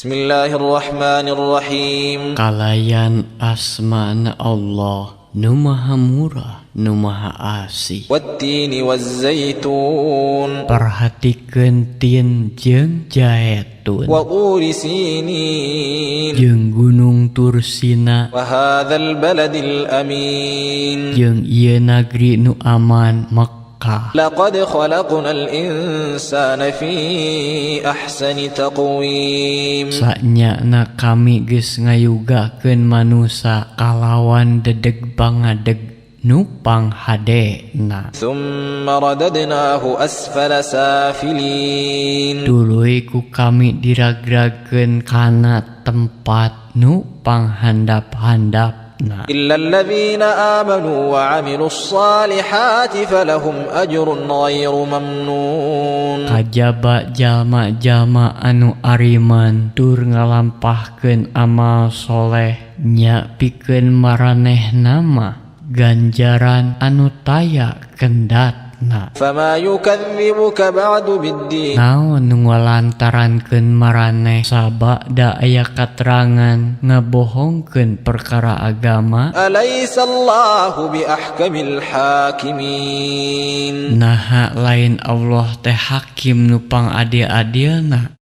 Bismillahirrahmanirrahim. Kalayan asmana Allah nu maha murah nu maha asih. Wattini wazzaitun. Perhatikeun tin jeung jaitun. Wa turi sinin. Jeung gunung Tursina. Wa hadzal baladil amin. Jeung ieu nagri nu aman Makkah. Laqad khalaqnal insana fi ahsani taqwim. Sanyana kami geus ngayugakeun manusa kalawan dedeg bangadeg nu panghadena. Tsumma radadnahu asfala safilin. Tuluy ku kami diragragkeun kana tempat nu panghandap-handap. إلا الذين آمنوا وعملوا الصالحات فلهم أجر غير ممنون. Kajaba jalma-jalma anu ariman tur ngalampahkeun amal soleh nya pikeun maranehna mah ganjaran anu taya kendatna. فما يكذبك بعد بالدين. Naon nu ngalantarankeun maraneh sabada aya katerangan ngabohongkeun perkara agama. أليس الله بأحكم الحاكمين. Naha lain Allah teh hakim nu pangadiel-adielna.